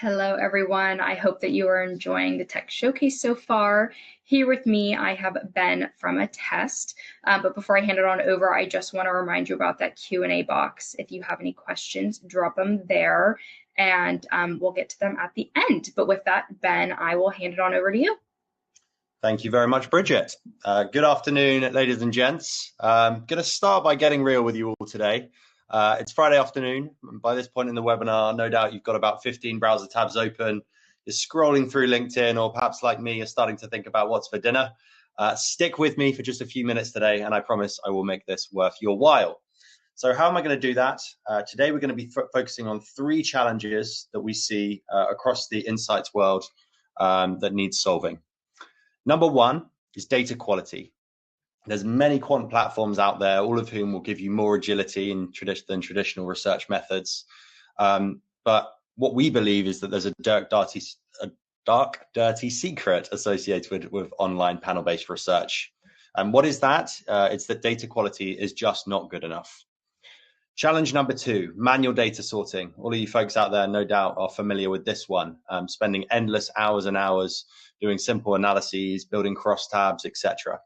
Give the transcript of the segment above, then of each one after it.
Hello, everyone. I hope that you are enjoying the tech showcase so far. Here with me, I have Ben from Attest. But before I hand it on over, I just want to remind you about that Q&A box. If you have any questions, drop them there, and we'll get to them at the end. But with that, Ben, I will hand it on over to you. Thank you very much, Bridget. Good afternoon, ladies and gents. I'm going to start by getting real with you all today. It's Friday afternoon. By this point in the webinar, no doubt you've got about 15 browser tabs open. You're scrolling through LinkedIn, or perhaps like me, you're starting to think about what's for dinner. Stick with me for just a few minutes today, and I promise I will make this worth your while. So how am I going to do that? Today, we're going to be focusing on 3 challenges that we see across the insights world that need solving. Number 1 is data quality. There's many quant platforms out there, all of whom will give you more agility than traditional research methods. But what we believe is that there's a dark, dirty secret associated with online panel-based research. And what is that? It's that data quality is just not good enough. Challenge number 2, manual data sorting. All of you folks out there, no doubt, are familiar with this one, spending endless hours and hours doing simple analyses, building crosstabs, etc.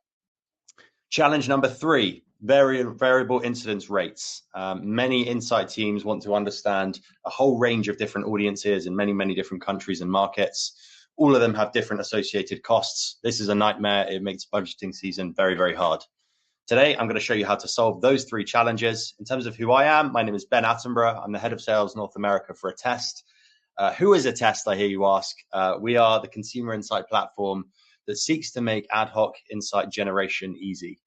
Challenge number 3, variable incidence rates. Many insight teams want to understand a whole range of different audiences in many, many different countries and markets. All of them have different associated costs. This is a nightmare. It makes budgeting season very, very hard. Today, I'm going to show you how to solve those 3 challenges. In terms of who I am, my name is Ben Attenborough. I'm the head of sales North America for Attest. Who is Attest, I hear you ask? We are the consumer insight platform that seeks to make ad hoc insight generation easy.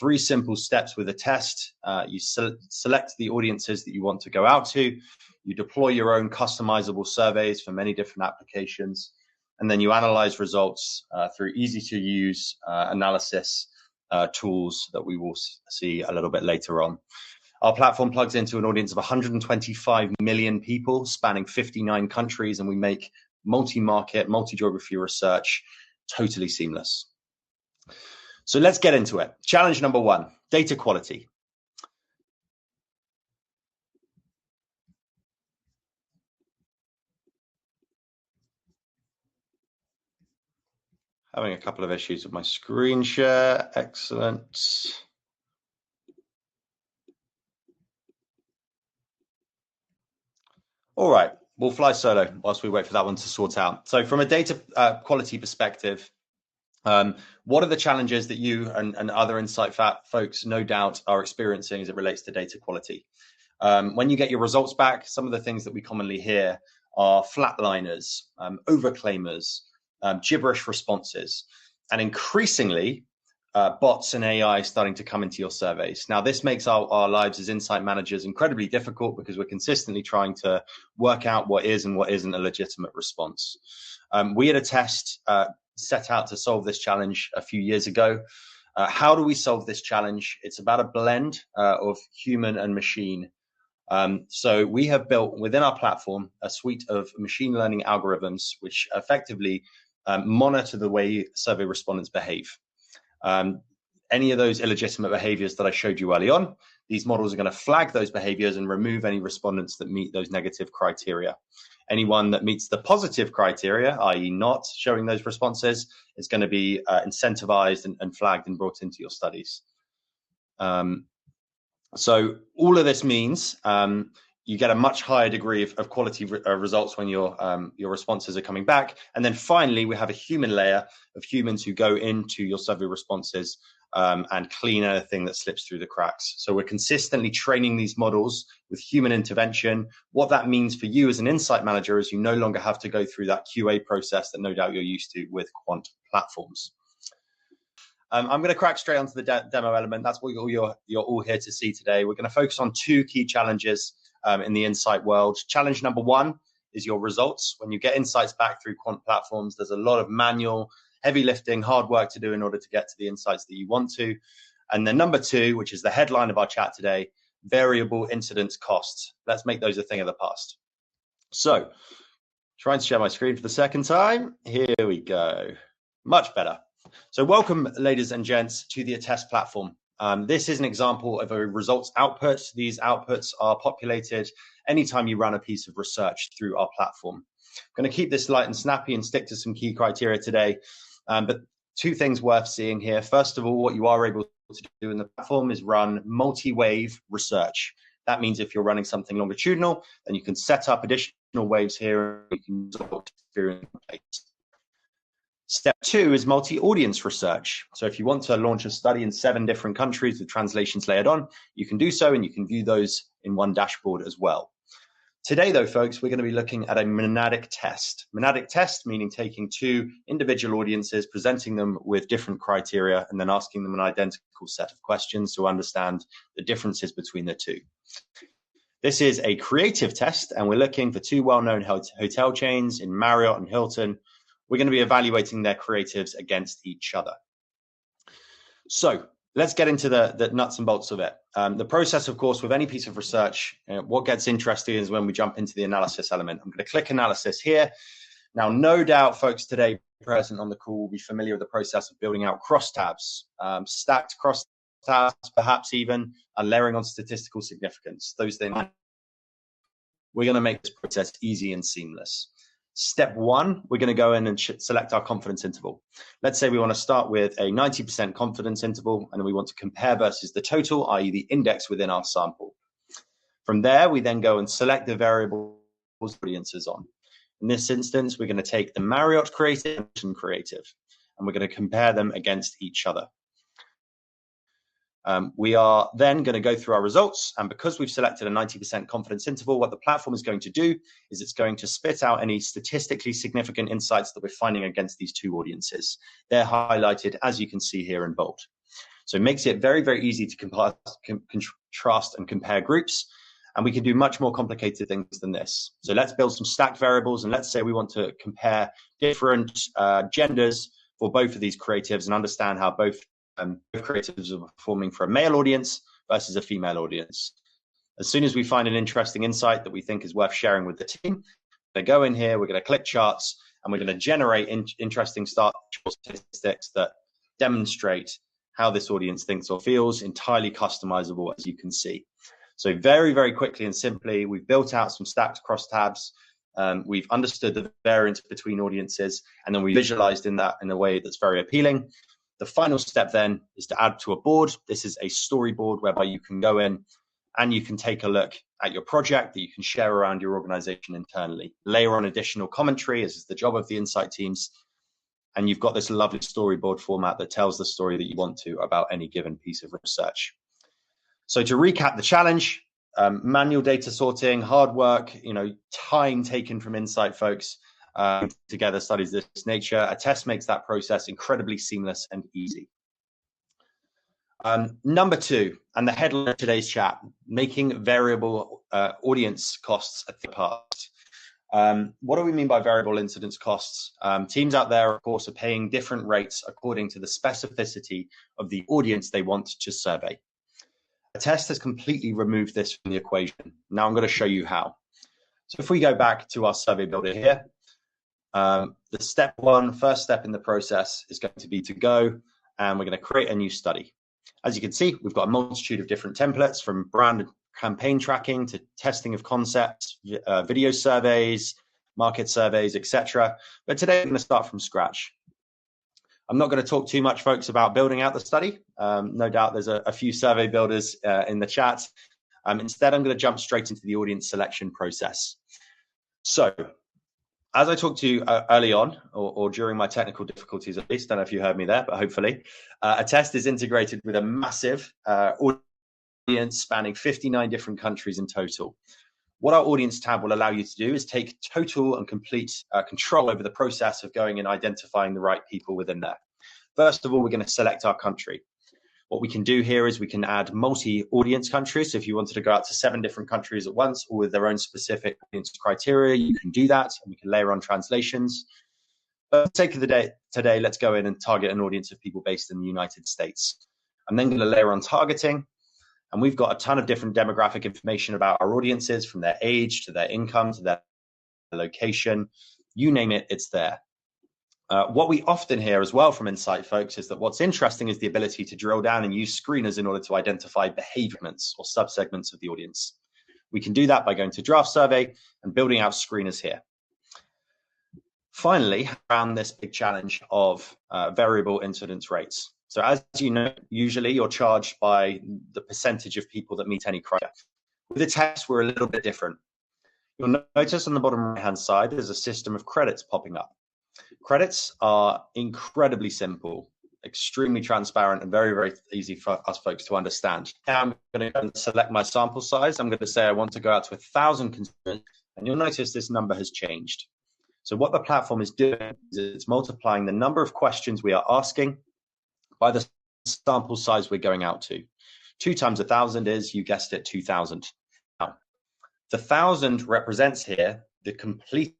3 simple steps with Attest. You select the audiences that you want to go out to. You deploy your own customizable surveys for many different applications. And then you analyze results through easy to use analysis tools that we will see a little bit later on. Our platform plugs into an audience of 125 million people spanning 59 countries, and we make multi-market, multi-geography research totally seamless. So let's get into it. Challenge number 1, data quality. Having a couple of issues with my screen share. Excellent. All right, we'll fly solo whilst we wait for that one to sort out. So from a data quality perspective, what are the challenges that you and other insight folks no doubt are experiencing as it relates to data quality? When you get your results back, some of the things that we commonly hear are flatliners, overclaimers, gibberish responses, and increasingly bots and AI starting to come into your surveys. Now, this makes our lives as insight managers incredibly difficult because we're consistently trying to work out what is and what isn't a legitimate response. We at Attest set out to solve this challenge a few years ago. How do we solve this challenge? It's about a blend of human and machine. So we have built within our platform a suite of machine learning algorithms which effectively monitor the way survey respondents behave. Any of those illegitimate behaviors that I showed you early on, these models are going to flag those behaviors and remove any respondents that meet those negative criteria. Anyone that meets the positive criteria, i.e. not showing those responses, is going to be incentivized and flagged and brought into your studies. So all of this means you get a much higher degree of quality results when your responses are coming back. And then finally, we have a human layer of humans who go into your survey responses and clean anything that slips through the cracks. So we're consistently training these models with human intervention. What that means for you as an insight manager is you no longer have to go through that QA process that no doubt you're used to with quant platforms. I'm going to crack straight onto the demo element. That's what you're all here to see today. We're going to focus on 2 key challenges in the insight world. Challenge number 1 is your results. When you get insights back through quant platforms, there's a lot of manual, heavy lifting, hard work to do in order to get to the insights that you want to. And then number 2, which is the headline of our chat today, variable incidence costs. Let's make those a thing of the past. So, trying to share my screen for the second time. Here we go. Much better. So welcome, ladies and gents, to the Attest platform. This is an example of a results output. These outputs are populated anytime you run a piece of research through our platform. I'm going to keep this light and snappy and stick to some key criteria today. But two things worth seeing here. First of all, what you are able to do in the platform is run multi-wave research. That means if you're running something longitudinal, then you can set up additional waves here. You can experience. Step two is multi-audience research. So if you want to launch a study in 7 different countries with translations layered on, you can do so, and you can view those in one dashboard as well. Today, though, folks, we're going to be looking at a monadic test. Monadic test meaning taking 2 individual audiences, presenting them with different criteria, and then asking them an identical set of questions to understand the differences between the 2. This is a creative test, and we're looking for 2 well-known hotel chains in Marriott and Hilton. We're going to be evaluating their creatives against each other. So let's get into the nuts and bolts of it. The process, of course, with any piece of research, what gets interesting is when we jump into the analysis element. I'm going to click analysis here. Now, no doubt, folks today present on the call will be familiar with the process of building out crosstabs, stacked crosstabs, perhaps even, and layering on statistical significance. Those things. We're going to make this process easy and seamless. Step 1, we're going to go in and select our confidence interval. Let's say we want to start with a 90% confidence interval, and then we want to compare versus the total, i.e. the index within our sample. From there, we then go and select the variables audiences on. In this instance, we're going to take the Marriott creative and creative, and we're going to compare them against each other. We are then going to go through our results, and because we've selected a 90% confidence interval, what the platform is going to do is it's going to spit out any statistically significant insights that we're finding against these 2 audiences. They're highlighted, as you can see here, in bold. So it makes it very, very easy to contrast and compare groups, and we can do much more complicated things than this. So let's build some stacked variables, and let's say we want to compare different genders for both of these creatives and understand how both creatives are performing for a male audience versus a female audience. As soon as we find an interesting insight that we think is worth sharing with the team, we're going to go in here, we're going to click charts, and we're going to generate interesting statistics that demonstrate how this audience thinks or feels, entirely customizable, as you can see. So very, very quickly and simply, we've built out some stacked crosstabs. We've understood the variance between audiences, and then we visualized in that in a way that's very appealing. The final step then is to add to a board. This is a storyboard whereby you can go in and you can take a look at your project that you can share around your organization internally. Layer on additional commentary, as is the job of the insight teams. And you've got this lovely storyboard format that tells the story that you want to about any given piece of research. So to recap the challenge, manual data sorting, hard work, time taken from insight folks, together studies this nature. Attest makes that process incredibly seamless and easy. Number 2, and the headline of today's chat, making variable audience costs a third part. What do we mean by variable incidence costs? Teams out there, of course, are paying different rates according to the specificity of the audience they want to survey. Attest has completely removed this from the equation. Now I'm going to show you how. So if we go back to our survey builder here, the first step in the process is going to be to go and we're going to create a new study. As you can see, we've got a multitude of different templates, from brand campaign tracking to testing of concepts, video surveys, market surveys, etc. But today we're going to start from scratch. I'm not going to talk too much, folks, about building out the study. No doubt there's a few survey builders in the chat. Instead, I'm going to jump straight into the audience selection process. So, as I talked to you early on, or during my technical difficulties at least, I don't know if you heard me there, but hopefully, Attest is integrated with a massive audience spanning 59 different countries in total. What our audience tab will allow you to do is take total and complete control over the process of going and identifying the right people within there. First of all, we're going to select our country. What we can do here is we can add multi-audience countries. So if you wanted to go out to 7 different countries at once, or with their own specific audience criteria, you can do that, and we can layer on translations. But for the sake of the day today, let's go in and target an audience of people based in the United States. I'm then going to layer on targeting, and we've got a ton of different demographic information about our audiences, from their age to their income to their location. You name it, it's there. What we often hear as well from Insight folks is that what's interesting is the ability to drill down and use screeners in order to identify behaviors or subsegments of the audience. We can do that by going to draft survey and building out screeners here. Finally, around this big challenge of variable incidence rates. So as you know, usually you're charged by the percentage of people that meet any criteria. With the test, we're a little bit different. You'll notice on the bottom right-hand side, there's a system of credits popping up. Credits are incredibly simple, extremely transparent, and very, very easy for us folks to understand. Now I'm going to select my sample size. I'm going to say I want to go out to 1,000 consumers, and you'll notice this number has changed. So what the platform is doing is it's multiplying the number of questions we are asking by the sample size we're going out to. 2 times 1,000 is, you guessed it, 2,000. Now, the 1,000 represents here the complete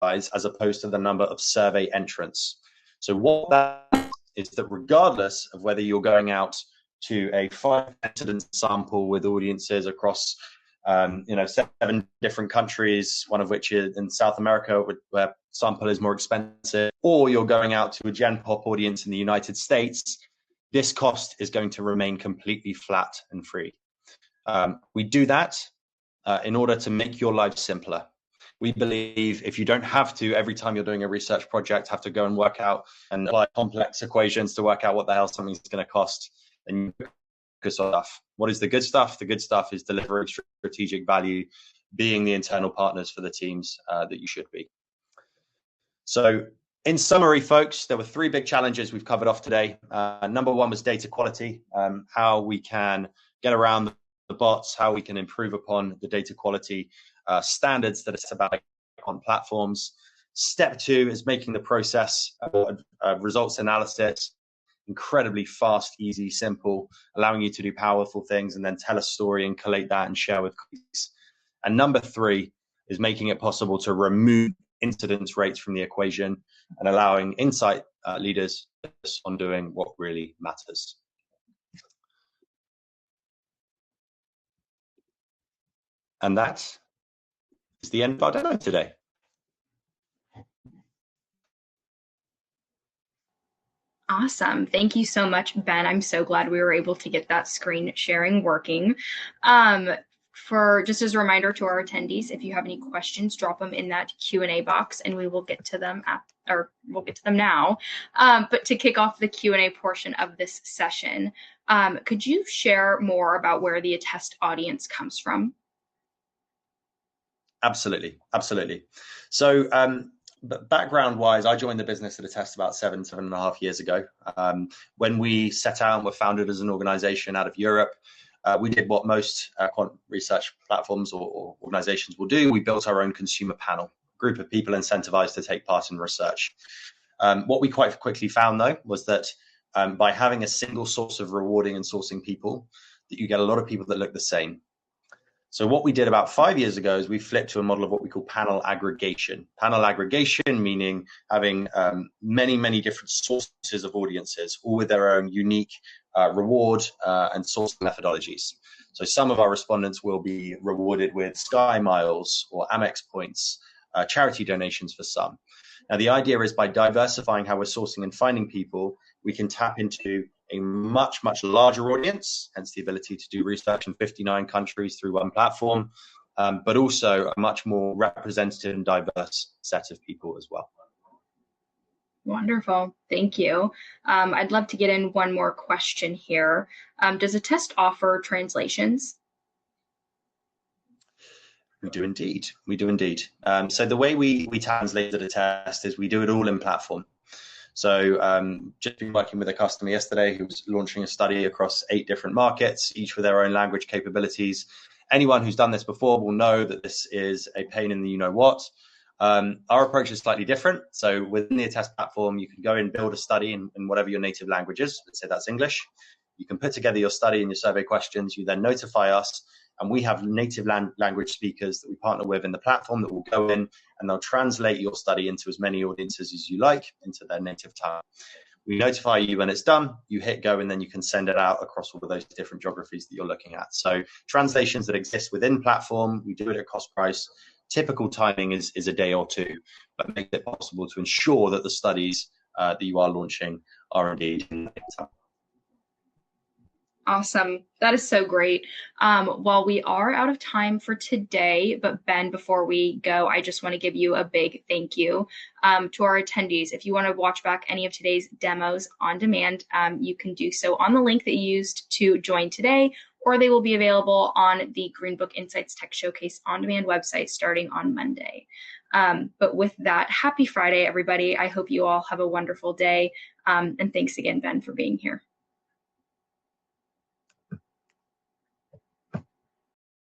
size as opposed to the number of survey entrants. So what that is that regardless of whether you're going out to a 5-incident sample with audiences across 7 different countries, one of which is in South America, where sample is more expensive, or you're going out to a Gen Pop audience in the United States, this cost is going to remain completely flat and free. We do that in order to make your life simpler. We believe if you don't have to, every time you're doing a research project, have to go and work out and apply complex equations to work out what the hell something's going to cost, then you focus on stuff. What is the good stuff? The good stuff is delivering strategic value, being the internal partners for the teams that you should be. So in summary, folks, there were 3 big challenges we've covered off today. Number 1 was data quality, how we can get around the bots, how we can improve upon the data quality standards that are set about on platforms. Step 2 is making the process of results analysis incredibly fast, easy, simple, allowing you to do powerful things and then tell a story and collate that and share with colleagues. And number 3 is making it possible to remove incidence rates from the equation and allowing Insight leaders to focus on doing what really matters. And that is the end of our demo today. Awesome. Thank you so much, Ben. I'm so glad we were able to get that screen sharing working. For just as a reminder to our attendees, if you have any questions, drop them in that Q&A box and we will get to them now. But to kick off the Q&A portion of this session, could you share more about where the Attest audience comes from? Absolutely. So background-wise, I joined the business at Attest about 7.5 years ago. When we set out and were founded as an organization out of Europe, we did what most quant research platforms or organizations will do. We built our own consumer panel, a group of people incentivized to take part in research. What we quite quickly found, though, was that by having a single source of rewarding and sourcing people, that you get a lot of people that look the same. So what we did about 5 years ago is we flipped to a model of what we call panel aggregation. Panel aggregation meaning having many different sources of audiences, all with their own unique reward and source methodologies. So some of our respondents will be rewarded with Sky Miles or Amex points, charity donations for some. Now, the idea is by diversifying how we're sourcing and finding people, we can tap into a much larger audience, hence the ability to do research in 59 countries through one platform, but also a much more representative and diverse set of people as well. Wonderful. Thank you. I'd love to get in one more question here. Does Attest offer translations? We do indeed. So the way we translate at Attest is we do it all in platform. So just been working with a customer yesterday who was launching a study across 8 different markets, each with their own language capabilities. Anyone who's done this before will know that this is a pain in the you-know-what. Our approach is slightly different. So within the Attest platform, you can go and build a study in whatever your native language is. Let's say that's English. You can put together your study and your survey questions. You then notify us, and we have native language speakers that we partner with in the platform that will go in and they'll translate your study into as many audiences as you like into their native tongue. We notify you when it's done, you hit go, and then you can send it out across all of those different geographies that you're looking at. So translations that exist within platform, we do it at cost price. Typical timing is a day or two, but make it possible to ensure that the studies that you are launching are indeed in data. Awesome. That is so great. Well, we are out of time for today, but Ben, before we go, I just want to give you a big thank you to our attendees. If you want to watch back any of today's demos on demand, you can do so on the link that you used to join today, or they will be available on the Green Book Insights Tech Showcase on demand website starting on Monday. But with that, happy Friday, everybody. I hope you all have a wonderful day. And thanks again, Ben, for being here.